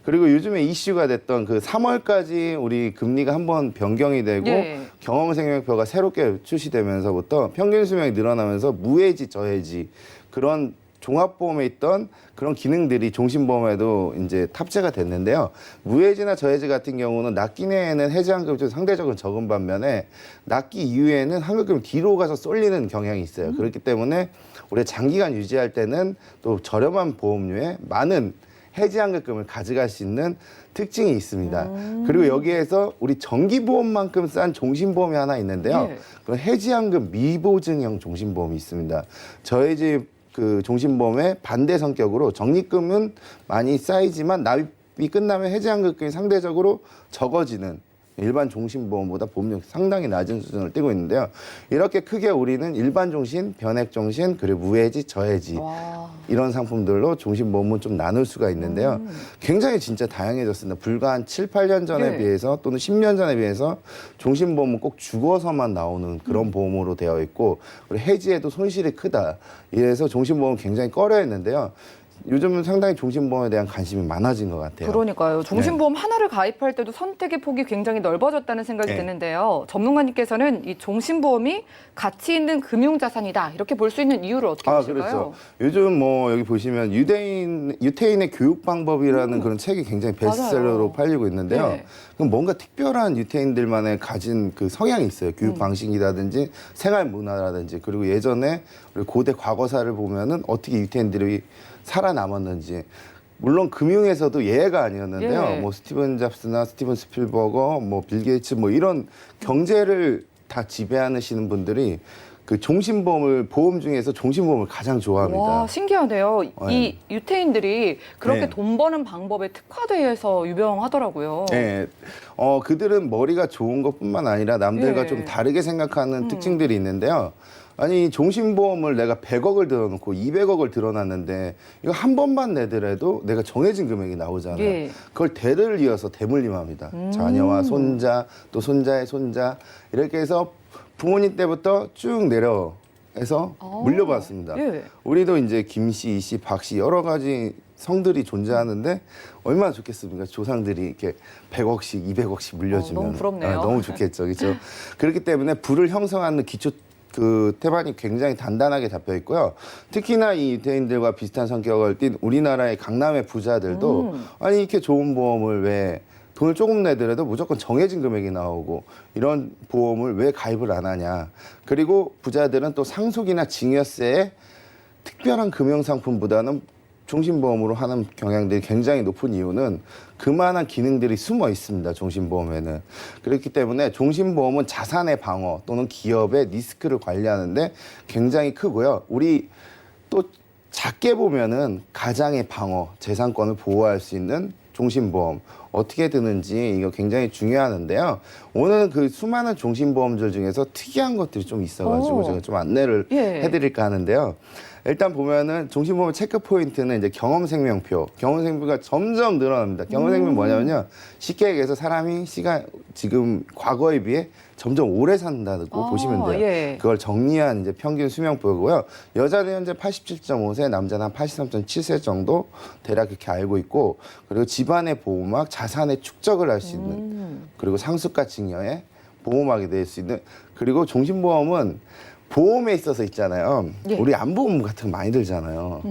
그리고 요즘에 이슈가 됐던 그 3월까지 우리 금리가 한번 변경이 되고 예. 경험생명표가 새롭게 출시되면서부터 평균 수명이 늘어나면서 무해지, 저해지 그런 종합보험에 있던 그런 기능들이 종신보험에도 이제 탑재가 됐는데요. 무해지나 저해지 같은 경우는 납기 내에는 해지환급이 좀 상대적으로 적은 반면에 납기 이후에는 환급금이 뒤로 가서 쏠리는 경향이 있어요. 그렇기 때문에 우리가 장기간 유지할 때는 또 저렴한 보험료에 많은 해지환급금을 가져갈 수 있는 특징이 있습니다. 그리고 여기에서 우리 정기보험만큼 싼 종신보험이 하나 있는데요. 예. 그건 해지환급 미보증형 종신보험이 있습니다. 저해지 그 종신보험의 반대 성격으로 적립금은 많이 쌓이지만 납입이 끝나면 해지환급금이 상대적으로 적어지는 일반 종신보험보다 보험료가 상당히 낮은 수준을 띄고 있는데요. 이렇게 크게 우리는 일반 종신, 변액종신, 그리고 무해지, 저해지 와. 이런 상품들로 종신보험은 좀 나눌 수가 있는데요. 굉장히 진짜 다양해졌습니다. 불과 한 7, 8년 전에 네. 비해서 또는 10년 전에 비해서 종신보험은 꼭 죽어서만 나오는 그런 보험으로 되어 있고 그리고 해지에도 손실이 크다. 이래서 종신보험은 굉장히 꺼려했는데요. 요즘은 상당히 종신보험에 대한 관심이 많아진 것 같아요. 그러니까요. 종신보험 하나를 가입할 때도 선택의 폭이 굉장히 넓어졌다는 생각이 네. 드는데요. 전문가님께서는 이 종신보험이 가치 있는 금융자산이다 이렇게 볼 수 있는 이유를 어떻게 보실까요? 그렇죠. 요즘 뭐 여기 보시면 유태인의 교육 방법이라는 그런 책이 굉장히 베스트셀러로 맞아요. 팔리고 있는데요. 네. 그럼 뭔가 특별한 유태인들만의 가진 그 성향이 있어요. 교육 방식이라든지 생활 문화라든지 그리고 예전에 우리 고대 과거사를 보면은 어떻게 유태인들이 살아남았는지. 물론 금융에서도 예외가 아니었는데요. 예. 뭐 스티븐 잡스나 스티븐 스필버거, 뭐 빌 게이츠 뭐 이런 경제를 다 지배하시는 분들이 그 종신보험을 보험 중에서 종신보험을 가장 좋아합니다. 와, 신기하네요. 네. 이 유태인들이 그렇게 네. 돈 버는 방법에 특화돼서 유명하더라고요. 네. 그들은 머리가 좋은 것뿐만 아니라 남들과 예. 좀 다르게 생각하는 특징들이 있는데요. 아니 종신보험을 내가 100억을 들어놓고 200억을 들어놨는데 이거 한 번만 내더라도 내가 정해진 금액이 나오잖아요. 예. 그걸 대를 이어서 대물림합니다. 자녀와 손자 또 손자의 손자 이렇게 해서 부모님 때부터 쭉 내려해서 물려받습니다. 예. 우리도 이제 김씨, 이씨, 박씨 여러 가지 성들이 존재하는데 얼마나 좋겠습니까? 조상들이 이렇게 100억씩, 200억씩 물려주면 너무 부럽네요. 너무 좋겠죠, 그렇죠? 그렇기 때문에 부를 형성하는 기초 그 태반이 굉장히 단단하게 잡혀 있고요. 특히나 이 유태인들과 비슷한 성격을 띤 우리나라의 강남의 부자들도 아니 이렇게 좋은 보험을 왜 돈을 조금 내더라도 무조건 정해진 금액이 나오고 이런 보험을 왜 가입을 안 하냐. 그리고 부자들은 또 상속이나 증여세에 특별한 금융상품보다는 종신보험으로 하는 경향들이 굉장히 높은 이유는 그만한 기능들이 숨어 있습니다. 종신보험에는. 그렇기 때문에 종신보험은 자산의 방어 또는 기업의 리스크를 관리하는데 굉장히 크고요. 우리 또 작게 보면은 가장의 방어, 재산권을 보호할 수 있는 종신보험 어떻게 드는지 이거 굉장히 중요하는데요. 오늘은 그 수많은 종신보험들 중에서 특이한 것들이 좀 있어가지고 제가 좀 안내를 해드릴까 하는데요. 일단 보면은 종신보험 체크 포인트는 이제 경험생명표. 경험생명표가 점점 늘어납니다. 경험생명 뭐냐면요. 쉽게 얘기해서 사람이 지금 과거에 비해 점점 오래 산다고 보시면 돼요. 예. 그걸 정리한 이제 평균 수명표고요. 여자는 현재 87.5세, 남자는 한 83.7세 정도 대략 그렇게 알고 있고, 그리고 집안의 보호막, 자산의 축적을 할 수 있는, 그리고 상속과 증여에 보호막이 될 수 있는, 그리고 종신보험은 보험에 있어서 있잖아요. 예. 우리 암보험 같은 거 많이 들잖아요.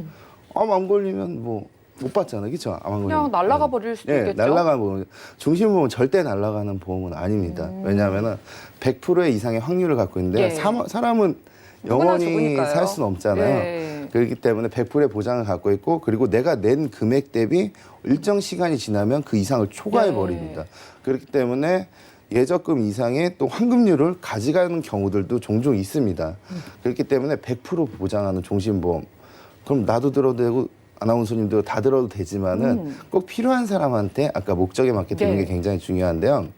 암 걸리면 뭐 못 받잖아요. 그렇죠? 암 안 걸리면. 그냥 날아가 버릴 수도 네, 있겠죠. 날아가는 보험. 종신보험은 절대 날아가는 보험은 아닙니다. 왜냐하면 100%의 이상의 확률을 갖고 있는데 예. 사람은 누구나 영원히 죽으니까요. 살 수는 없잖아요. 예. 그렇기 때문에 100%의 보장을 갖고 있고, 그리고 내가 낸 금액 대비 일정 시간이 지나면 그 이상을 초과해 버립니다. 그렇기 때문에 예적금 이상의 또 환급률을 가져가는 경우들도 종종 있습니다. 그렇기 때문에 100% 보장하는 종신보험. 그럼 나도 들어도 되고 아나운서님도 다 들어도 되지만은 꼭 필요한 사람한테 아까 목적에 맞게 드는 네. 게 굉장히 중요한데요.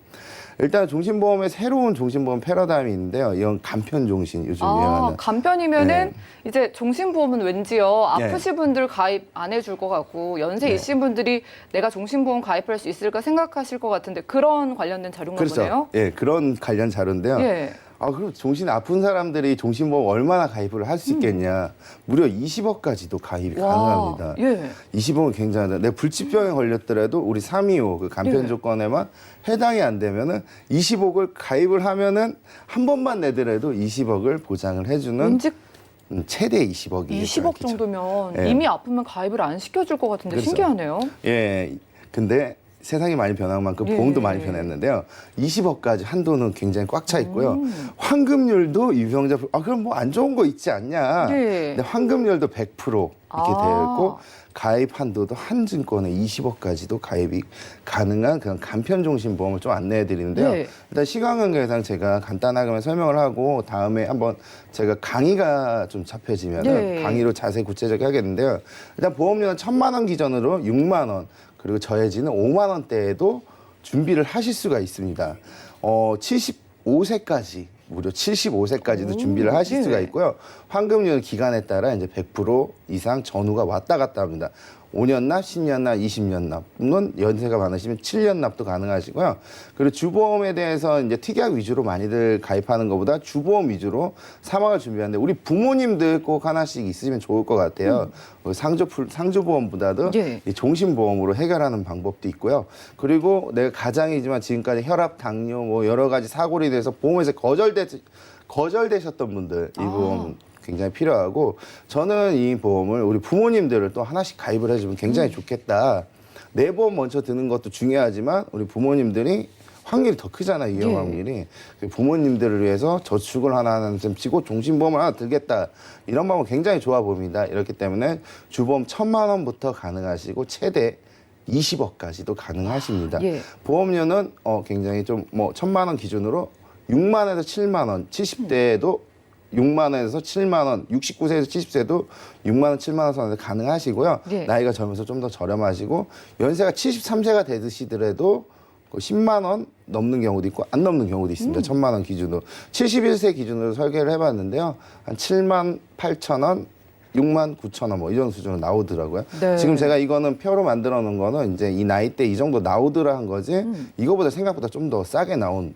일단 종신보험의 새로운 종신보험 패러다임이 있는데요. 이건 간편종신 요즘 유행하는. 간편이면은 이제 종신보험은 왠지요 네. 아프신 분들 가입 안 해줄 것 같고 연세 네. 있으신 분들이 내가 종신보험 가입할 수 있을까 생각하실 것 같은데 그런 관련된 자료인가 보네요. 예, 그런 관련 자료인데요. 예. 그럼 정신 아픈 사람들이 종신보험 얼마나 가입을 할 수 있겠냐. 무려 20억까지도 가입이 가능합니다. 예. 20억은 굉장하다. 내 불치병에 걸렸더라도 우리 325 그 간편 네. 조건에만 해당이 안 되면은 20억을 가입을 하면은 한 번만 내더라도 20억을 보장을 해주는 왠지 최대 20억이 20억 정도면 예. 이미 아프면 가입을 안 시켜줄 것 같은데 그렇죠. 신기하네요. 예. 근데 세상이 많이 변한 만큼 예. 보험도 많이 변했는데요. 20억까지 한도는 굉장히 꽉 차 있고요. 환급률도 유병자 그럼 뭐 안 좋은 거 있지 않냐. 네. 근데 환급률도 100% 이렇게 아. 되어 있고 가입 한도도 한 증권에 20억까지도 가입이 가능한 그런 간편 종신보험을 좀 안내해 드리는데요. 네. 일단 시간 관계상 제가 간단하게만 설명을 하고 다음에 한번 제가 강의가 좀 잡혀지면 네. 강의로 자세히 구체적으로 하겠는데요. 일단 보험료는 1,000만 원 기준으로 6만 원, 그리고 저해지는 5만 원대에도 준비를 하실 수가 있습니다. 75세까지 무려 75세까지도 준비를 하실 수가 있고요. 환급률 기간에 따라 이제 100% 이상 전후가 왔다 갔다 합니다. 5년 납, 10년 납, 20년 납. 물론 연세가 많으시면 7년 납도 가능하시고요. 그리고 주보험에 대해서 이제 특약 위주로 많이들 가입하는 것보다 주보험 위주로 사망을 준비하는데 우리 부모님들 꼭 하나씩 있으면 좋을 것 같아요. 상주보험보다도 예. 이 종신보험으로 해결하는 방법도 있고요. 그리고 내가 가장이지만 지금까지 혈압, 당뇨 뭐 여러 가지 사고로 인해서 보험에서 거절되셨던 분들 이 보험 굉장히 필요하고 저는 이 보험을 우리 부모님들을 또 하나씩 가입을 해주면 굉장히 좋겠다. 내 보험 먼저 드는 것도 중요하지만 우리 부모님들이 확률이 더 크잖아요. 이용 확률이. 부모님들을 위해서 저축을 하나 좀 치고 종신보험을 하나 들겠다. 이런 방법 굉장히 좋아 보입니다. 이렇기 때문에 주보험 1,000만 원부터 가능하시고 최대 20억까지도 가능하십니다. 예. 보험료는 굉장히 좀 1,000만 원 기준으로 6만 원에서 7만 원, 70대에도 6만 원에서 7만 원, 69세에서 70세도 6만 원, 7만 원 선에서 가능하시고요. 예. 나이가 젊어서 좀 더 저렴하시고 연세가 73세가 되시더라도 10만 원 넘는 경우도 있고 안 넘는 경우도 있습니다. 1,000만 원 기준으로. 71세 기준으로 설계를 해봤는데요. 한 7만 8천 원, 6만 9천 원 뭐 이런 수준으로 나오더라고요. 네. 지금 제가 이거는 표로 만들어 놓은 거는 이제 이 나이대 이 정도 나오더라 한 거지 이거보다 생각보다 좀 더 싸게 나오는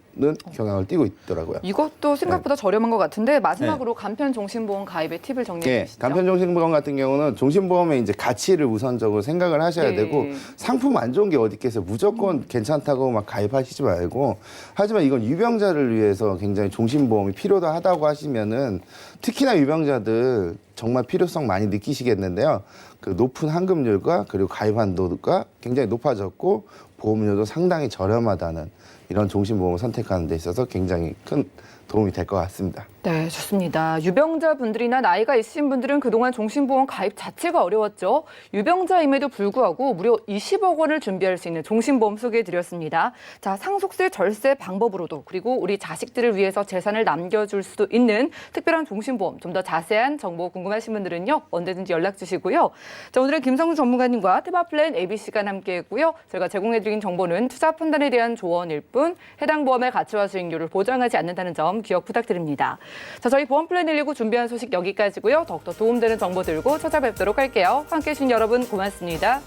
경향을 띠고 있더라고요. 이것도 생각보다 저렴한 것 같은데 마지막으로 간편 종신보험 가입의 팁을 정리해 예, 주시죠. 간편종신보험 같은 경우는 종신보험의 이제 가치를 우선적으로 생각을 하셔야 네. 되고 상품 안 좋은 게 어디 있겠어요. 무조건 괜찮다고 막 가입하시지 말고 하지만 이건 유병자를 위해서 굉장히 종신보험이 필요하다고 하시면은 특히나 유병자들 정말 필요성 많이 느끼시겠는데요. 그 높은 환급률과 그리고 가입 한도가 굉장히 높아졌고 보험료도 상당히 저렴하다는 이런 종신보험을 선택하는 데 있어서 굉장히 큰 도움이 될 것 같습니다. 네, 좋습니다. 유병자분들이나 나이가 있으신 분들은 그동안 종신보험 가입 자체가 어려웠죠. 유병자임에도 불구하고 무려 20억 원을 준비할 수 있는 종신보험 소개해드렸습니다. 자, 상속세 절세 방법으로도 그리고 우리 자식들을 위해서 재산을 남겨줄 수도 있는 특별한 종신보험 좀 더 자세한 정보 궁금하신 분들은요. 언제든지 연락 주시고요. 자, 오늘은 김성주 전문가님과 테마플랜 ABC가 함께했고요. 저희가 제공해드린 정보는 투자 판단에 대한 조언일 뿐 해당 보험의 가치와 수익률을 보장하지 않는다는 점 기억 부탁드립니다. 자, 저희 보험플랜 119 준비한 소식 여기까지고요. 더욱더 도움되는 정보 들고 찾아뵙도록 할게요. 함께해 주신 여러분 고맙습니다.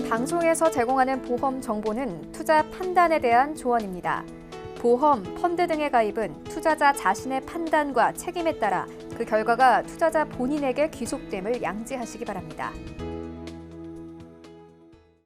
방송에서 제공하는 보험 정보는 투자 판단에 대한 조언입니다. 보험, 펀드 등의 가입은 투자자 자신의 판단과 책임에 따라 그 결과가 투자자 본인에게 귀속됨을 양지하시기 바랍니다.